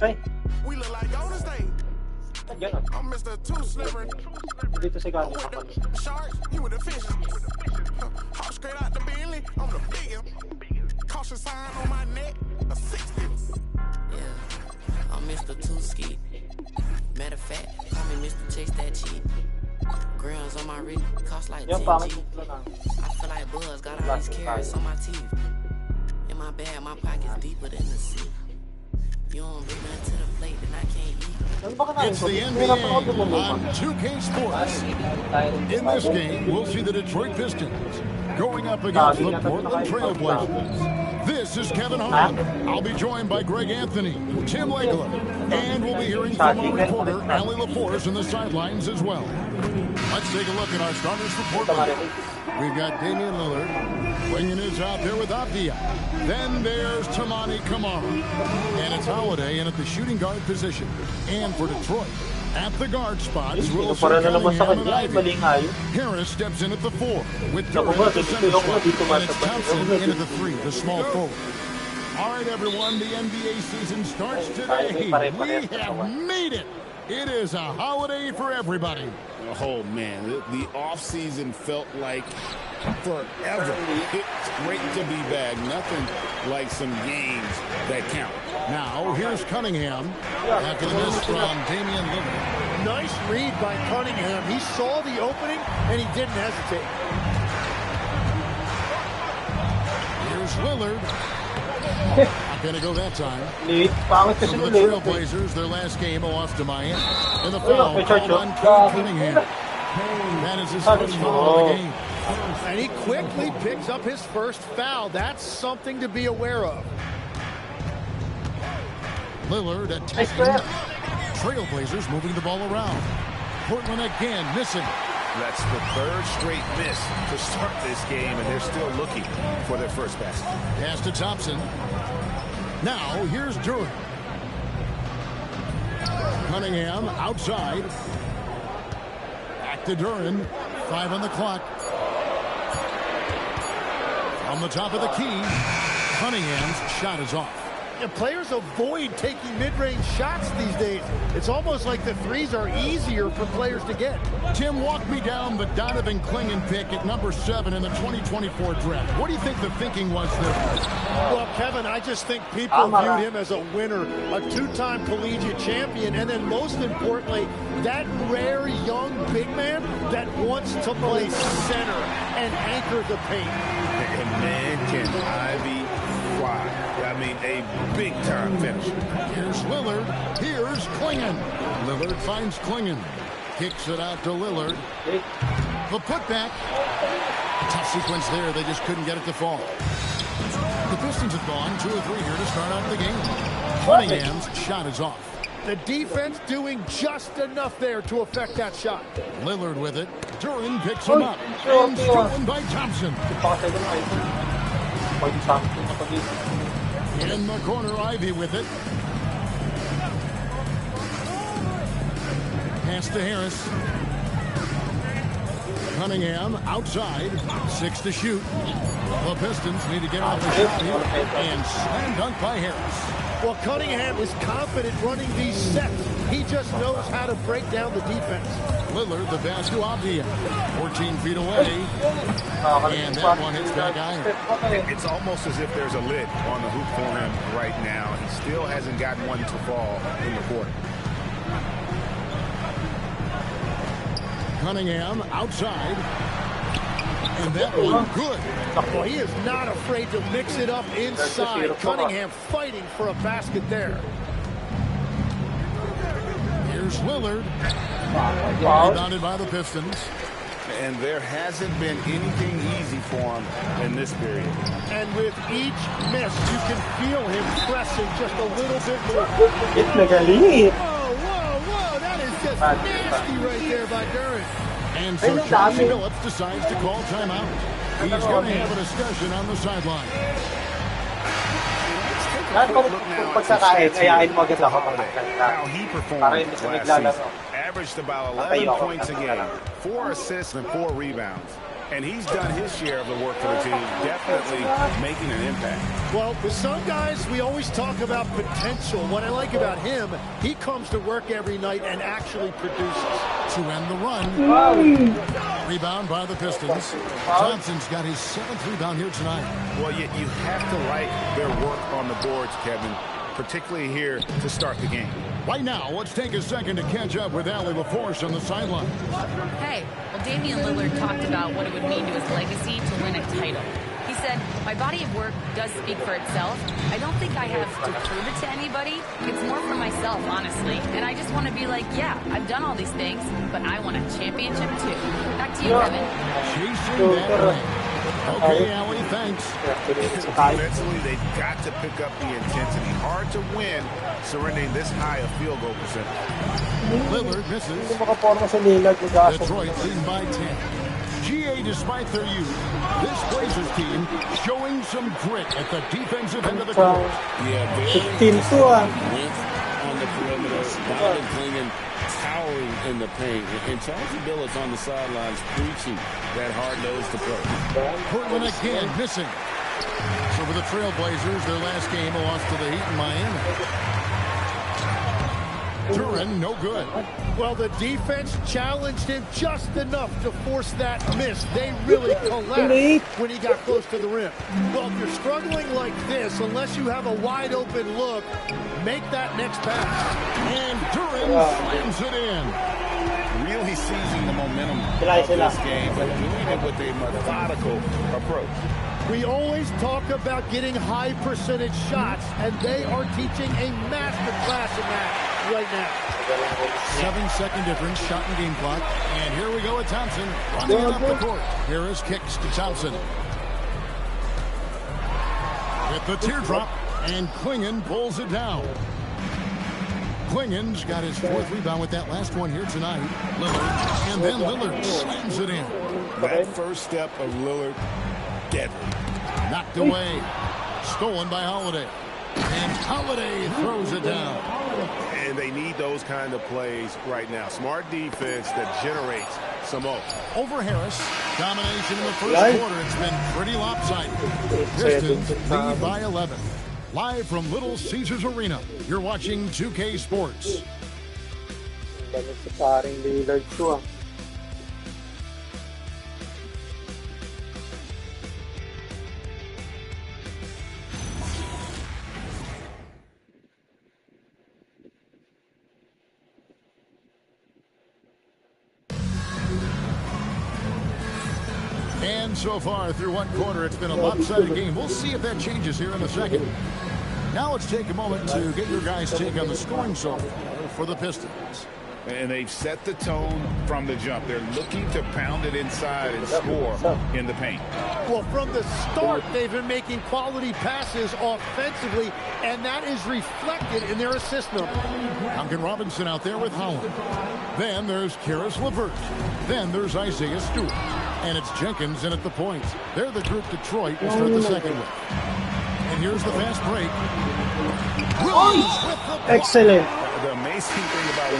Ay, We look like Golden State. nandiyan na. I'm Mr. Two Slipper. Dito si Gani. With the sharks, you with the fishes. Hop straight out the Bentley, I'm the biggest. Caution sign on my neck, a 60. Yeah, I'm Mr. Two Ski. Matter of fact, call me Mr. Chase That Cheap. Grams on my wrist, cost like 10 Yung pangit G. mo lang. I feel like Buzz, got all these carrots on my teeth. In my bag, my pocket's deeper than the sea. You don't bring nothing to the plate, then I can't eat. It's the NBA on 2K Sports. In this game, we'll see the Detroit Pistons going up against the Portland Trail Blazers. This is Kevin Hahn. I'll be joined by Greg Anthony, Tim Legler, and we'll be hearing from our reporter, Allie LaForce, in the sidelines as well. Let's take a look at our starters for Portland. We've got Damian Lillard bringing his out there with Avdia. Then there's Tamani Kamara. And it's Holiday in at the shooting guard position. And for Detroit, at the guard spots, Wilson, Cunningham, and Ivy. Harris steps in at the 4 with Durant at the center spot. And it's Thompson in at the 3, the small forward. All right, everyone, the NBA season starts today. We have made it. It is a holiday for everybody. Oh, man, the offseason felt like forever. It's great to be back. Nothing like some games that count. Now, here's Cunningham after the miss from Damian Lillard. Nice read by Cunningham. He saw the opening, and he didn't hesitate. Here's Lillard. Not going to go that time. Pangit kasi So mo the Lillard. Trailblazers, their last game, lost to Miami. And the foul called on Cunningham. That is his first foul of the game. And he quickly picks up his first foul. That's something to be aware of. Lillard attacking. Trailblazers moving the ball around. Portland again missing. That's the third straight miss to start this game, and they're still looking for their first basket. Pass to Thompson. Now, here's Durant. Cunningham outside. Back to Durant. 5 on the clock. On the top of the key, Cunningham's shot is off. Yeah, players avoid taking mid-range shots these days. It's almost like the threes are easier for players to get. Tim, walk me down the Donovan Clingan pick at number 7 in the 2024 draft. What do you think the thinking was there? Well, Kevin, I just think people viewed him as a winner, a two-time collegiate champion, and then most importantly, that rare young big man that wants to play center and anchor the paint. And man, can Ivy fly. I mean, a big-time finish. Here's Lillard. Here's Clingan. Lillard finds Clingan. Kicks it out to Lillard. The putback. Tough sequence there. They just couldn't get it to fall. The Pistons have gone 2 or 3 here to start out the game. Cunningham's shot is off. The defense doing just enough there to affect that shot. Lillard with it. Durant picks him up. And stolen by Thompson. In the corner, Ivy with it. Pass to Harris. Cunningham outside. 6 to shoot. The Pistons need to get off the shot here. And slam dunk by Harris. Well, Cunningham is confident running these sets. He just knows how to break down the defense. Lillard, the pass to Avdia. 14 feet away. And that one hits back iron. It's almost as if there's a lid on the hoop for him right now. He still hasn't gotten one to fall in the quarter. Cunningham outside. And that one good. Well, he is not afraid to mix it up inside. Cunningham fighting for a basket there. Here's Lillard. Rebounded by the Pistons. And there hasn't been anything easy for him in this period. And with each miss, you can feel him pressing just a little bit more. Nagalit. Whoa, that is just nasty right there by Durant. And so Chauncey Billups decides to call timeout. He's going to have a discussion on the sideline. How he performed last season. Averaged about 11 points a game, 4 assists and 4 rebounds. And he's done his share of the work for the team, definitely making an impact. Well, with some guys, we always talk about potential. What I like about him, he comes to work every night and actually produces. To end the run. Rebound by the Pistons. Johnson's got his 7th rebound here tonight. Well, you have to like their work on the boards, Kevin, particularly here to start the game. Right now, let's take a second to catch up with Allie LaForce on the sideline. Hey, well, Damian Lillard talked about what it would mean to his legacy to win a title. He said, my body of work does speak for itself. I don't think I have to prove it to anybody. It's more for myself, honestly. And I just want to be like, yeah, I've done all these things, but I want a championship too. Back to you, Kevin. Chasing that ring. Okay, Allie, thanks. Defensively, they've got to pick up the intensity. Hard to win surrendering this high a field goal percentage. Lillard misses. Detroit leading by 10. GA, despite their youth, this Blazers team showing some grit at the defensive end of the court. Yeah, very Length on the perimeter. Donovan Clingan towering in the paint. And Charles Billups on the sidelines preaching that hard-nosed approach. Portland again missing. So for the Trailblazers, their last game, a loss to the Heat in Miami. Duran, no good. Well, the defense challenged him just enough to force that miss. They really collapsed when he got close to the rim. Well, if you're struggling like this, unless you have a wide-open look, make that next pass. And Duran slams it in. Really seizing the momentum of this game, but doing it with a methodical approach. We always talk about getting high percentage shots, and they are teaching a master class in that right now. 7-second difference, shot and game clock. And here we go with Thompson running it up the court. Here is kicks to Thompson. With the teardrop, and Clingan pulls it down. Clingan's got his 4th rebound with that last one here tonight. Lillard, and then Lillard slams it in. That first step of Lillard, deadly. Knocked away. Stolen by Holiday. And Holiday throws it down. And they need those kind of plays right now. Smart defense that generates some more. Over Harris. Domination in the first quarter. It's been pretty lopsided. Pistons lead by 11. Live from Little Caesars Arena, you're watching 2K Sports. And so far through one quarter, it's been a lopsided game. We'll see if that changes here in a second. Now let's take a moment to get your guys' take on the scoring so far for the Pistons. And they've set the tone from the jump. They're looking to pound it inside and score in the paint. Well, from the start, they've been making quality passes offensively, and that is reflected in their assist number. Duncan Robinson out there with Howland. Then there's Karis LeVert. Then there's Isaiah Stewart. And it's Jenkins in at the point. They're the group Detroit will start the second with. And here's the fast break. Excellent. The amazing thing about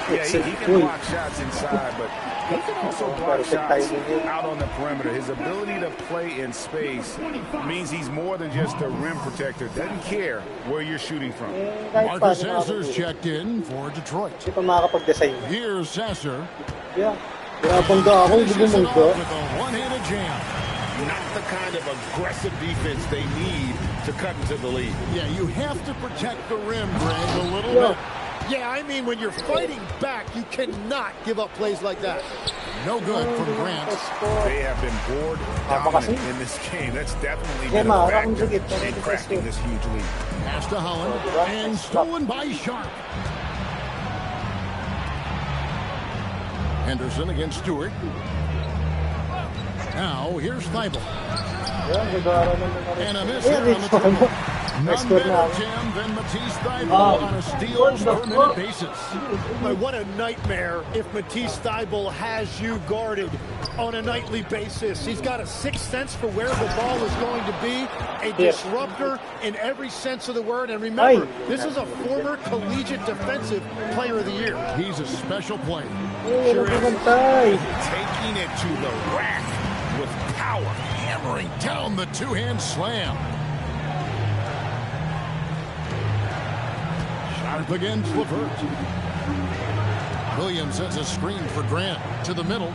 Williams, he can block shots inside, but he can also block shots out on the perimeter. His ability to play in space means he's more than just a rim protector. Doesn't care where you're shooting from. Marcus Sasser's checked in for Detroit. Here's Sasser. With a one-handed jam. Not the kind of aggressive defense they need to cut into the lead. Yeah, you have to protect the rim, Greg, a little bit. Yeah, I mean, when you're fighting back, you cannot give up plays like that. No good from Grant. They have been board dominant in this game. That's definitely been a factor in cracking this huge lead. Pass to Holland, and stolen by Sharp. Henderson against Stewart. Now, here's Thibault. And a miss here on the dribble. None better, Jim, than Matisse Thibault on a steals per minute basis. But what a nightmare if Matisse Thibault has you guarded on a nightly basis. He's got a sixth sense for where the ball is going to be, a disruptor in every sense of the word. And remember, this is a former collegiate defensive player of the year. He's a special player. Sure is. Taking it to the rack. power, hammering down the two-hand slam. Sharp against Levert. Williams sets a screen for Grant to the middle.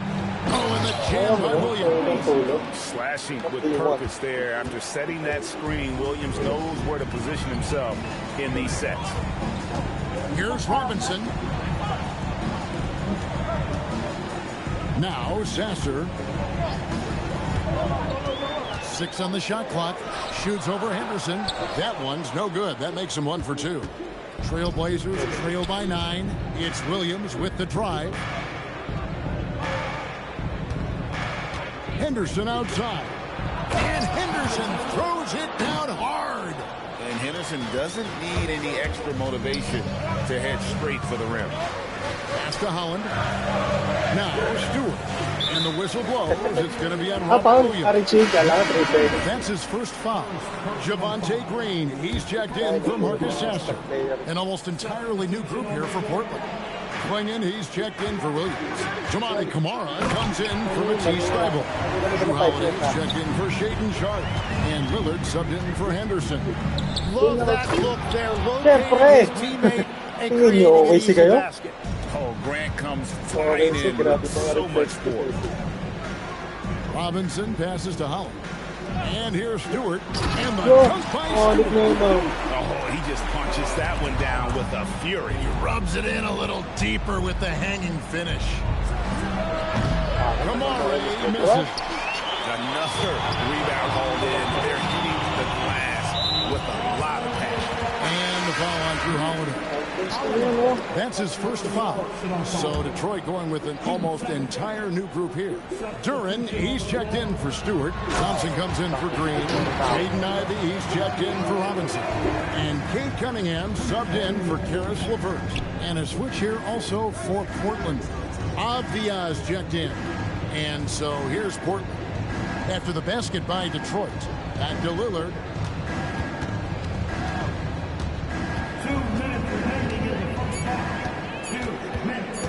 Oh, and the jam by Williams. Slashing with purpose there. After setting that screen, Williams knows where to position himself in these sets. Here's Robinson. Now Sasser. 6 on the shot clock. Shoots over Henderson. That one's no good. That makes him 1 for 2. Trailblazers trail by 9. It's Williams with the drive. Henderson outside. And Henderson throws it down hard. And Henderson doesn't need any extra motivation to head straight for the rim. Pass to Holland. Now Stewart. And the whistle blows. It's going to be on Robert Williams. That's his first foul. Javonte Green. He's checked in for Marcus Sasser. An almost entirely new group here for Portland. Swinging, he's checked in for Williams. Jamani Kamara comes in for Matisse Thybulle. Drew Holiday's checked in for Shaedon Sharpe. And Lillard subbed in for Henderson. Love that look there. Locating his teammate and creating an easy basket. Oh, Grant comes flying in with so much force. Robinson passes to Holland. And here's Stewart. And the dunk by Stewart. Oh, he just punches that one down with a fury. He rubs it in a little deeper with the hanging finish. Kamara misses. Another rebound hauled in. They're hitting the glass with a lot of passion. And the foul on Drew Holiday. That's his first foul. So Detroit going with an almost entire new group here. Duran, he's checked in for Stewart. Thompson comes in for Green. Jaden Ivey, he's checked in for Robinson. And Cade Cunningham subbed in for Karis LeVert. And a switch here also for Portland. Avdiaz checked in. And so here's Portland. After the basket by Detroit. Back to Lillard. 2 minutes remaining in the first half. 2 minutes.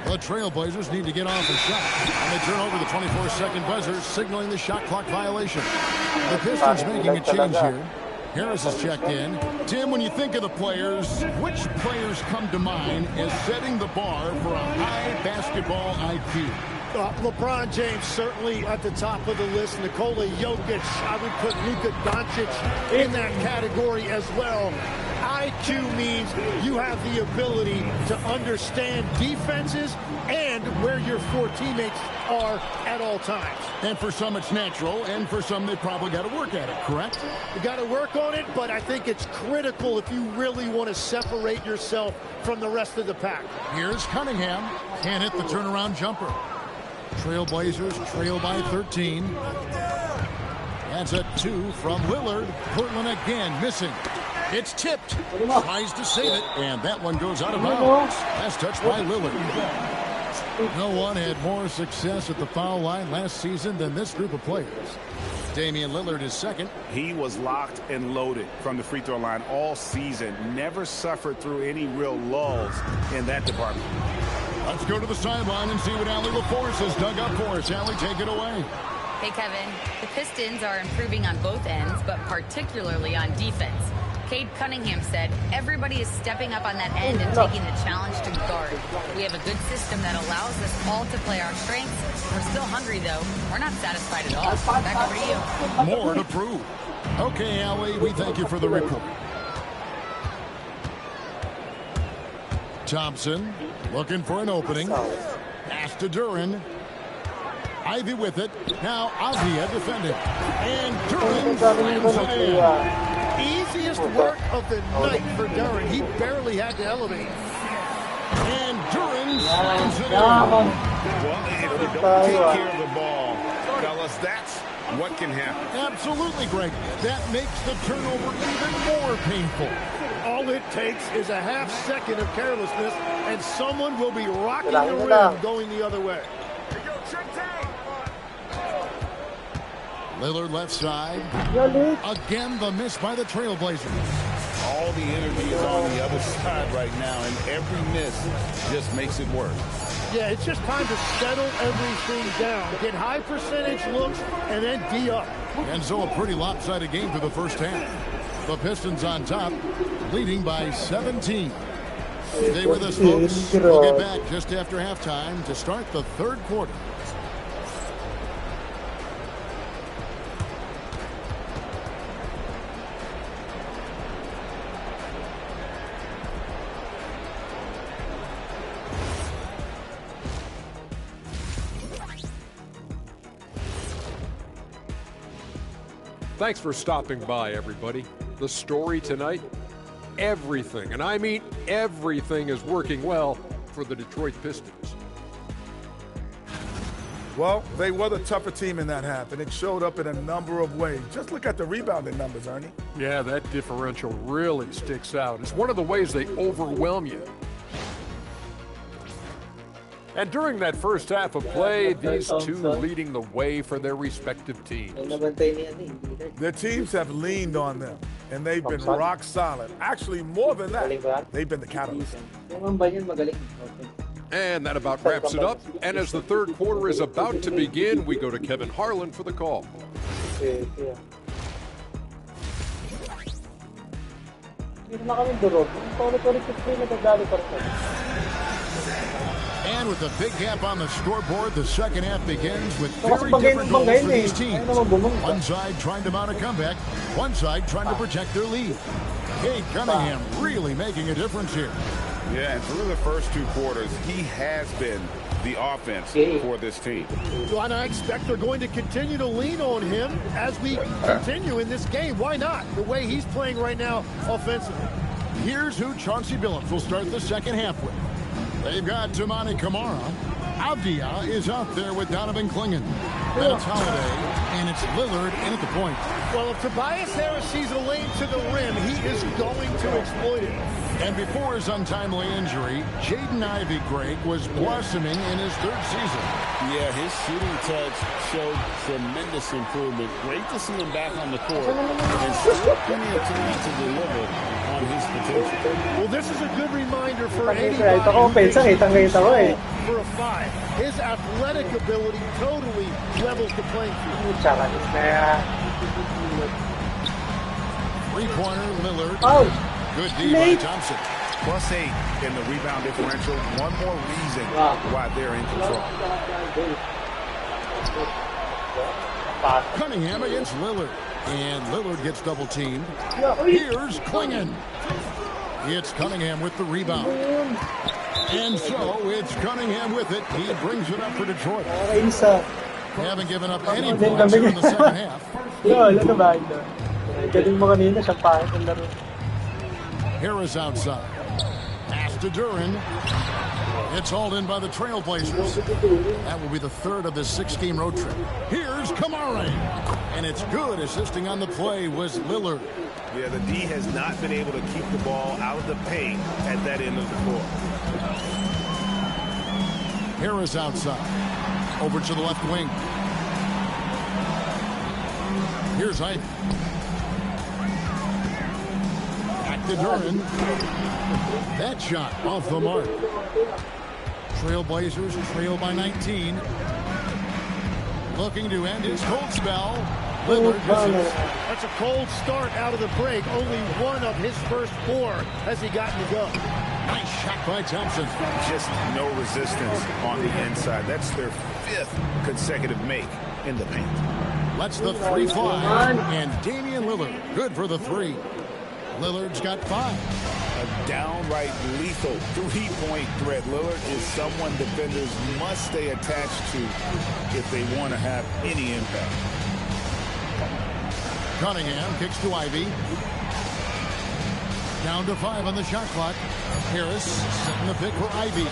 The Trailblazers need to get off a shot. And they turn over the 24-second buzzer, signaling the shot clock violation. The Pistons making a change here. Harris is checked in. Tim, when you think of the players, which players come to mind as setting the bar for a high basketball IQ? LeBron James certainly at the top of the list. Nikola Jokic, I would put Luka Doncic in that category as well. IQ means you have the ability to understand defenses and where your 4 teammates are at all times. And for some it's natural, and for some they probably got to work at it, correct? You got to work on it, but I think it's critical if you really want to separate yourself from the rest of the pack. Here's Cunningham. Can't hit the turnaround jumper. Trailblazers trail by 13. That's a 2 from Lillard. Portland again missing. It's tipped. Tries to save it, and that one goes out of bounds. Last touch by Lillard. No one had more success at the foul line last season than this group of players. Damian Lillard is second. He was locked and loaded from the free throw line all season. Never suffered through any real lulls in that department. Let's go to the sideline and see what Allie LaForce has dug up for us. Allie, take it away. Hey, Kevin. The Pistons are improving on both ends, but particularly on defense. Cade Cunningham said, everybody is stepping up on that end and taking the challenge to guard. We have a good system that allows us all to play our strengths. We're still hungry, though. We're not satisfied at all. Back over to you. More to prove. Okay, Allie, we thank you for the report. Thompson looking for an opening. Pass to Duran. Ivy with it. Now Avdia defending. And Duran slams it in. Easiest work of the night for Duran. He barely had to elevate. And Duran slams it in. Well, if you don't take care of the ball, fellas, that's what can happen. Absolutely, Greg. That makes the turnover even more painful. All it takes is a half second of carelessness, and someone will be rocking the rim going the other way. Lillard left side. Again, the miss by the Trailblazers. All the energy is on the other side right now, and every miss just makes it work. Yeah, it's just time to settle everything down. Get high percentage looks and then D up. And so a pretty lopsided game for the first half. The Pistons on top, leading by 17. Stay with us, folks. We'll get back just after halftime to start the third quarter. Thanks for stopping by, everybody. The story tonight, everything, and I mean everything, is working well for the Detroit Pistons. Well, they were the tougher team in that half, and it showed up in a number of ways. Just look at the rebounding numbers, Ernie. Yeah, that differential really sticks out. It's one of the ways they overwhelm you. And during that first half of play, these two leading the way for their respective teams. Their teams have leaned on them, and they've been rock solid. Actually, more than that, they've been the catalyst. And that about wraps it up. And as the third quarter is about to begin, we go to Kevin Harlan for the call. And with a big gap on the scoreboard, the second half begins with very different goals for these teams. One side trying to mount a comeback, one side trying to protect their lead. Cade Cunningham really making a difference here. Yeah, and through the first two quarters, he has been the offense for this team. Well, and I expect they're going to continue to lean on him as we continue in this game. Why not? The way he's playing right now offensively. Here's who Chauncey Billups will start the second half with. They've got Toumani Camara. Avdia is out there with Donovan Clingan. Then it's Holiday, and it's Lillard in at the point. Well, if Tobias Harris sees a lane to the rim, he is going to exploit it. And before his untimely injury, Jaden Ivey, Greg, was blossoming in his third season. Yeah, his shooting touch showed tremendous improvement. Great to see him back on the court and still plenty of time to deliver on his potential. Well, this is a good reminder for anybody who thinks for a five. His athletic ability totally levels the playing field. Three-pointer, Lillard. Good D by Thompson. +8 in the rebound differential. One more reason why they're in control. Cunningham against Lillard. And Lillard gets double-teamed. Here's Clingan. It's Cunningham with the rebound. And so it's Cunningham with it. He brings it up for Detroit. They haven't given up any points here in the second half. Harris outside. Pass to Duran. It's hauled in by the Trailblazers. That will be the third of this six-game road trip. Here's Camara. And it's good. Assisting on the play was Lillard. Yeah, the D has not been able to keep the ball out of the paint at that end of the floor. Harris outside. Over to the left wing. Here's Ivey. Back to Duran. That shot off the mark. Trailblazers trail by 19. Looking to end his cold spell. Lillard misses. That's a cold start out of the break. Only one of his first four has he gotten to go. Nice shot by Thompson. Just no resistance on the inside. That's their fifth consecutive make in the paint. Lets the three fly. And Damian Lillard, good for the three. Lillard's got 5. A downright lethal three-point threat. Lillard is someone defenders must stay attached to if they want to have any impact. Cunningham kicks to Ivey. Down to 5 on the shot clock. Harris setting the pick for Ivey.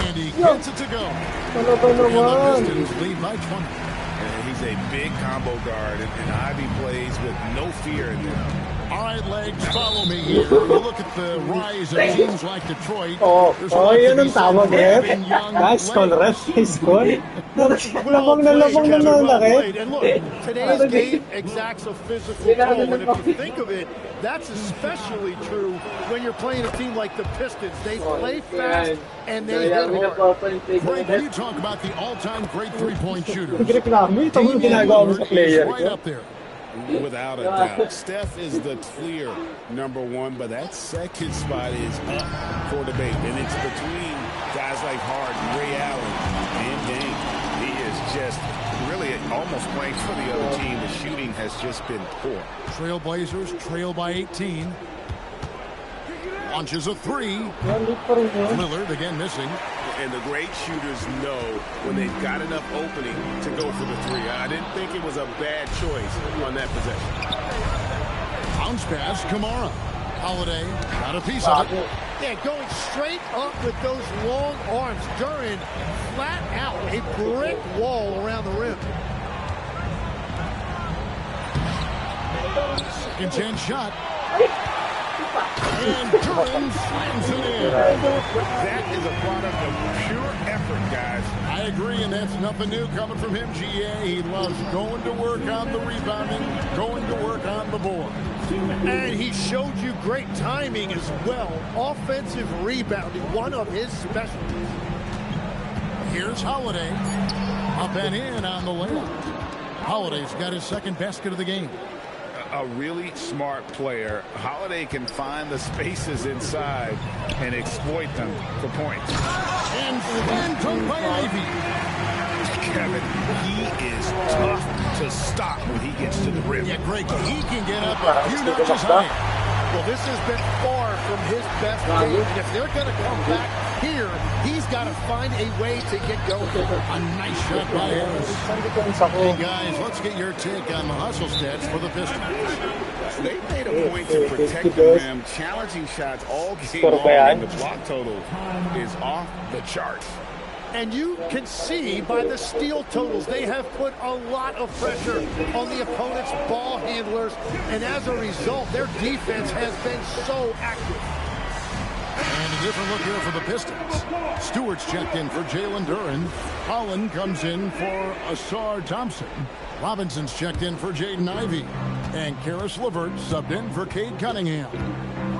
And he gets it to go. And the Pistons lead by 20. And he's a big combo guard, and Ivey plays with no fear in there. All right, legs, follow me here. You look at the rise of teams like Detroit. There's a lot to Yun be ang said tawag, for ref. having young Nice call, ref. legs. Nice call. Well played, Kevin. Well laki. played. And look, today's game exacts a physical toll. And if you think of it, that's especially true when you're playing a team like the Pistons. They play fast and they hit hard. Frank, when you talk about the all-time great three-point shooters, Grip namin. Ito yung ginagawa mo sa Lillard is player right ko. up there. Without a doubt. Steph is the clear #1, but that second spot is up for debate. And it's between guys like Harden, Ray Allen, and Dame. He is just really almost playing for the other team. The shooting has just been poor. Trailblazers trail by 18. Launches a three. Lillard again missing. And the great shooters know when they've got enough opening to go for the three. I didn't think it was a bad choice on that possession. Bounce pass, Kamara. Holiday got a piece of it. Yeah, going straight up with those long arms. Duran flat out a brick wall around the rim. Second chance shot. And Duran slams it in. That is a product of pure effort, guys. I agree, and that's nothing new coming from him, GA. He loves going to work on the rebounding, going to work on the board. And he showed you great timing as well. Offensive rebounding, one of his specialties. Here's Holiday. Up and in on the layup. Holiday's got his second basket of the game. A really smart player. Holiday can find the spaces inside and exploit them for points. And took by Ivy. Kevin, he is tough to stop when he gets to the rim. Yeah, Greg, he can get up a few notches high. Well, this has been far from his best game. And if they're going to come back here, he's got to find a way to get going. A nice shot by Harris. Hey, guys, let's get your take on the hustle stats for the Pistons. They made a point to protect the rim, challenging shots all game long, and the block total is off the charts. And you can see by the steal totals, they have put a lot of pressure on the opponent's ball handlers. And as a result, their defense has been so active. And a different look here for the Pistons. Stewart's checked in for Jalen Duran. Holland comes in for Asar Thompson. Robinson's checked in for Jaden Ivey. And Karis LeVert subbed in for Cade Cunningham.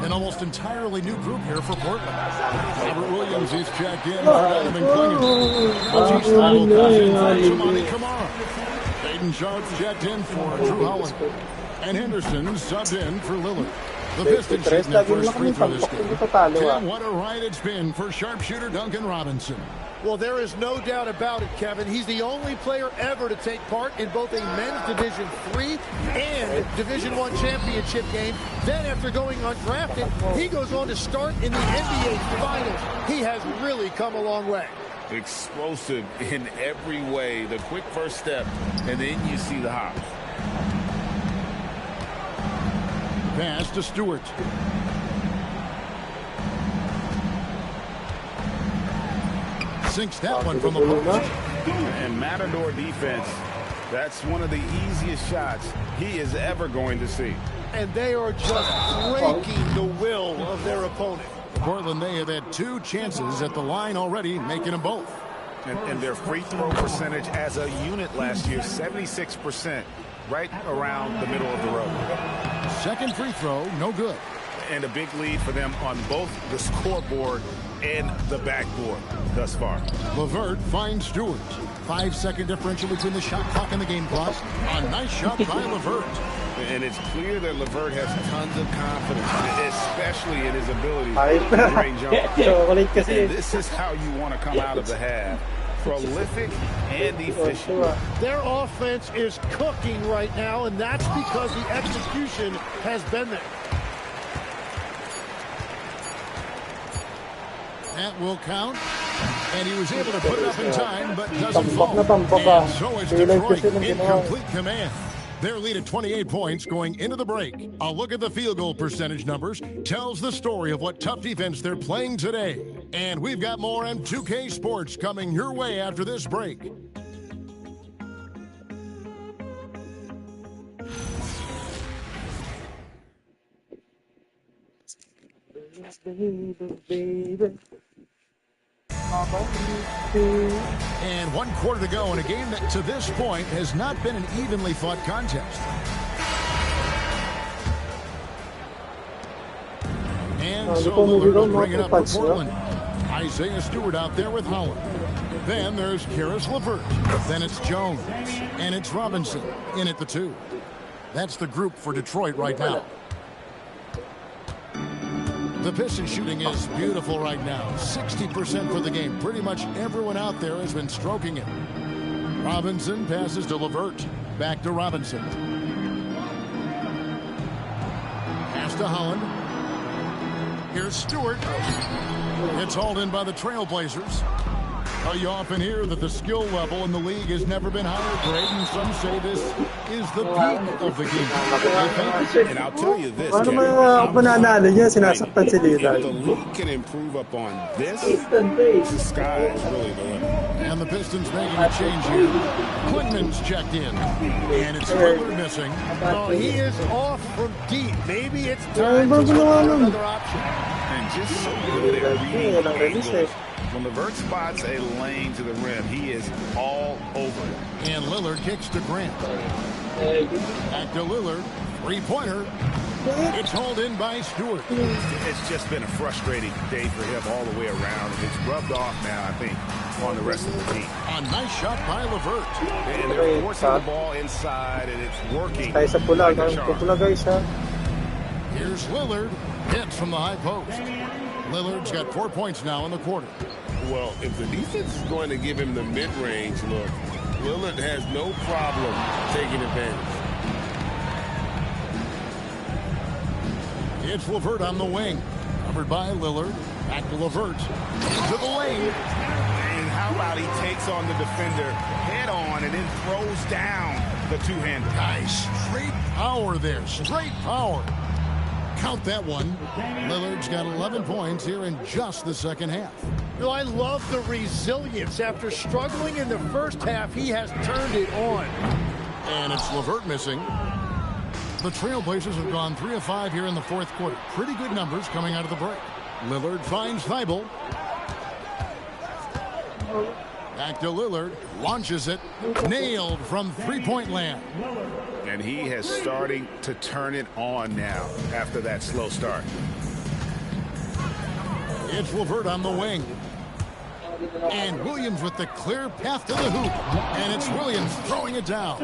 An almost entirely new group here for Portland. Robert Williams is checked in for Donovan Klinger. Reggie Stable comes in for Tamani Kamara. Aiden Sharp's checked in for Drew Holland. And Henderson subbed in for Lillard. The Pistons shooting their first free throw this game. Tim, what a ride it's been for sharpshooter Duncan Robinson. Well, there is no doubt about it, Kevin. He's the only player ever to take part in both a men's Division III and Division I championship game. Then, after going undrafted, he goes on to start in the NBA Finals. He has really come a long way. Explosive in every way. The quick first step, and then you see the hop. Pass to Stewart. Sinks that one from the post. And Matador defense, that's one of the easiest shots he is ever going to see. And they are just breaking the will of their opponent. Portland, they have had 2 chances at the line already, making them both. And their free throw percentage as a unit last year, 76%, right around the middle of the road. Second free throw, no good. And a big lead for them on both the scoreboard and the backboard thus far. LeVert finds Stewart. 5-second differential between the shot clock and the game clock. A nice shot by LeVert. And it's clear that LeVert has tons of confidence, especially in his ability to range jump. And this is how you want to come out of the half. Prolific and efficient. Their offense is cooking right now, and that's because the execution has been there. That will count. And he was able to put it up in time, but doesn't fall. And so is Detroit in complete command. Their lead at 28 points going into the break. A look at the field goal percentage numbers tells the story of what tough defense they're playing today. And we've got more M2K Sports coming your way after this break. And 1 quarter to go in a game that to this point has not been an evenly fought contest. And so Lillard will bring it up for Portland. Isaiah Stewart out there with Holland. Then there's Karis LeVert. Then it's Jones. And it's Robinson in at the 2. That's the group for Detroit right now. The Pistons shooting is beautiful right now. 60% for the game. Pretty much everyone out there has been stroking it. Robinson passes to LeVert. Back to Robinson. Pass to Holland. Here's Stewart. It's hauled in by the Trailblazers. You often hear that the skill level in the league has never been higher, Greg, and some say this is the peak of the game. And I'll tell you this, If Kevin, if the league can improve upon this, the sky is really the limit. And the Pistons making a change here. Quinman's checked in. And it's Lillard missing. Oh, he is off from deep. Maybe it's time to look for another option. And just so good at reading angles. When LeVert spots a lane to the rim, he is all over it. And Lillard kicks to Grant. Back to Lillard. Three-pointer. It's hauled in by Stewart. It's just been a frustrating day for him all the way around. And it's rubbed off now, I think, on the rest of the team. A nice shot by LeVert. And they're forcing the ball inside, and it's working. Here's Lillard. Hits from the high post. Lillard's got 4 points now in the quarter. Well, if the defense is going to give him the mid-range look, Lillard has no problem taking advantage. It's LeVert on the wing. Covered by Lillard. Back to LeVert. Into the lane. And how about he takes on the defender head on and then throws down the two-hander. Nice. Straight power there. Straight power. Count that one. Lillard's got 11 points here in just the second half. No, I love the resilience. After struggling in the first half, he has turned it on. And it's LeVert missing. The Trailblazers have gone 3 of 5 here in the fourth quarter. Pretty good numbers coming out of the break. Lillard finds Thibault. Back to Lillard. Launches it. Nailed from three-point land. And he has starting to turn it on now after that slow start. It's LeVert on the wing. And Williams with the clear path to the hoop. And it's Williams throwing it down.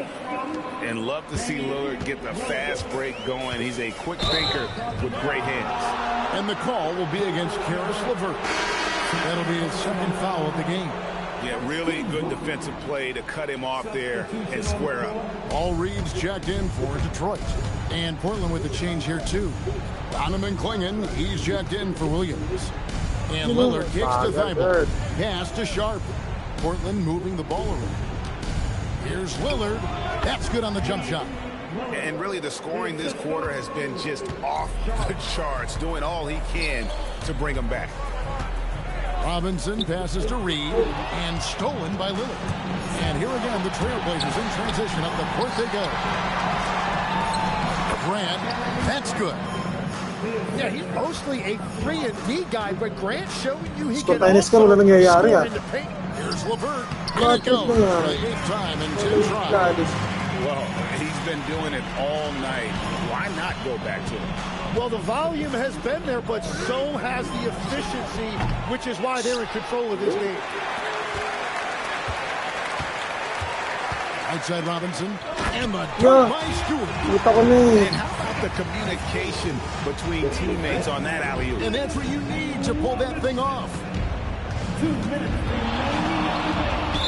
And love to see Lillard get the fast break going. He's a quick thinker with great hands. And the call will be against Karis LeVert. That'll be his second foul of the game. Yeah, really good defensive play to cut him off there and square up. All reads checked in for Detroit. And Portland with a change here, too. Donovan Clingan, he's checked in for Williams. And Lillard kicks to Thibault. Pass to Sharp. Portland moving the ball around. Here's Lillard. That's good on the jump shot. And really the scoring this quarter has been just off the charts, doing all he can to bring them back. Robinson passes to Reed, and stolen by Lillard. And here again, the Trailblazers in transition. Up the court they go. Grant, that's good. Yeah, he's mostly a 3-and-D guy, but Grant showing you he can Tayo also na nangyayari score in the paint. Here's LeVert. Here it goes. For the 8th time in 10 tries. Well, he's been doing it all night. Why not go back to him? Well, the volume has been there, but so has the efficiency, which is why they're in control of this game. Outside Robinson. And the dunk by Stewart. And how about the communication between teammates on that alley-oop? And that's what you need to pull that thing off. 2 minutes.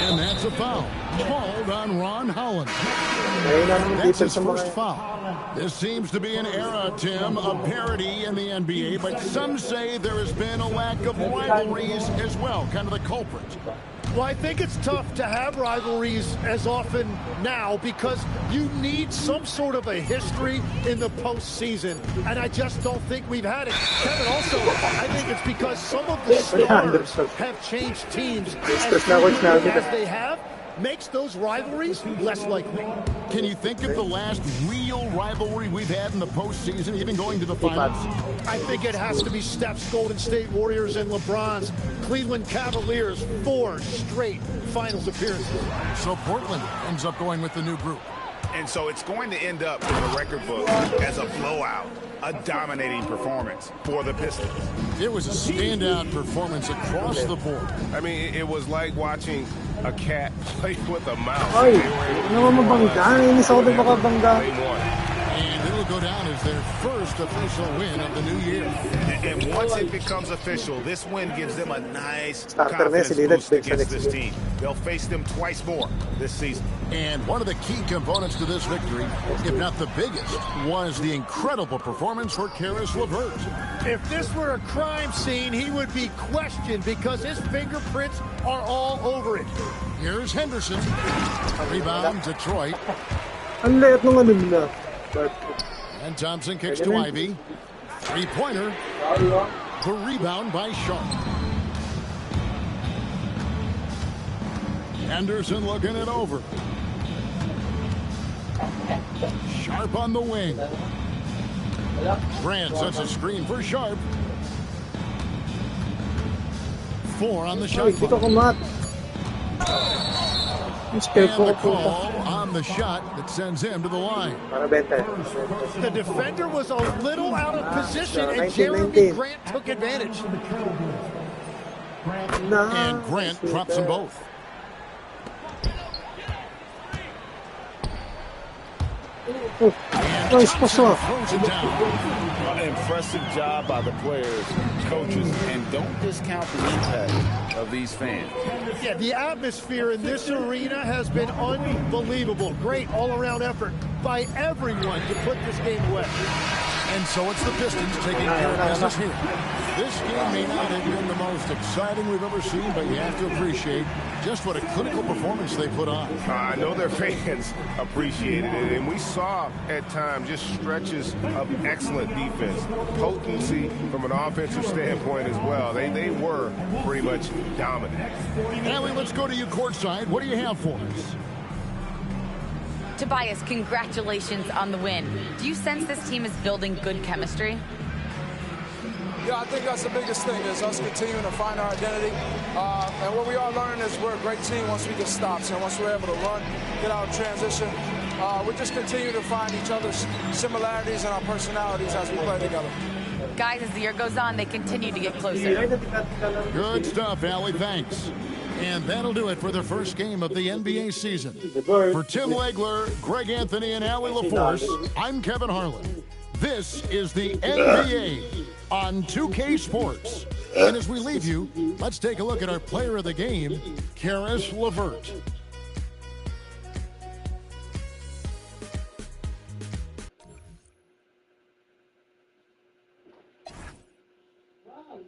And that's a foul. Called on Ron Holland. That's his first foul. This seems to be an era, Tim, of parity in the NBA, but some say there has been a lack of rivalries as well, kind of the culprit. Well, I think it's tough to have rivalries as often now because you need some sort of a history in the postseason, and I just don't think we've had it. Kevin, also, I think it's because some of the stars have changed teams as they have. makes those rivalries less likely. Can you think of the last real rivalry we've had in the postseason, even going to the finals? I think it has to be Steph's Golden State Warriors and LeBron's Cleveland Cavaliers, 4 straight finals appearances. So Portland ends up going with the new group. And so it's going to end up in the record book as a blowout, a dominating performance for the Pistons. It was a standout performance across the board. I mean, it was like watching a cat play with a mouse. Ay, ano mabangga? Nainis ako din baka bangga. They won. And it'll go down as their first official win of the new year. And once it becomes official, this win gives them a nice Starter na confidence si DET boost against this next team. They'll face them twice more this season. And one of the key components to this victory, if not the biggest, was the incredible performance for Caris LeVert. If this were a crime scene, he would be questioned because his fingerprints are all over it. Here's Henderson. Rebound, Detroit. Ang liit nung ano nila. And Thompson kicks to Ivy. Three-pointer. The rebound by Sharp. Henderson looking it over. Sharp on the wing. Grant sets a screen for Sharp. 4 on the shot Ay, dito clock. ko mat. And the call on the shot that sends him to the line. Para 20. The defender was a little out of position, and 19, Jeremy 19. Grant took advantage. And Grant drops them both. Nice pass off. Throws it down. Impressive job by the players, coaches, and don't discount the impact of these fans. Yeah, the atmosphere in this arena has been unbelievable. Great all-around effort by everyone to put this game away. And so it's the Pistons taking care of business here. This game may not have been the most exciting we've ever seen, but you have to appreciate just what a clinical performance they put on. I know their fans appreciated it, and we saw at times just stretches of excellent defense, potency from an offensive standpoint as well. They were pretty much dominant. Allie, let's go to you courtside. What do you have for us? Tobias, congratulations on the win. Do you sense this team is building good chemistry? Yeah, I think that's the biggest thing is us continuing to find our identity. And what we are learning is we're a great team once we get stops. And once we're able to run, get out of transition, we just continue to find each other's similarities and our personalities as we play together. Guys, as the year goes on, they continue to get closer. Good stuff, Allie. Thanks. And that'll do it for the first game of the NBA season. For Tim Legler, Greg Anthony, and Allie LaForce, I'm Kevin Harlan. This is the NBA on 2K Sports. And as we leave you, let's take a look at our player of the game, Caris LeVert. Wow,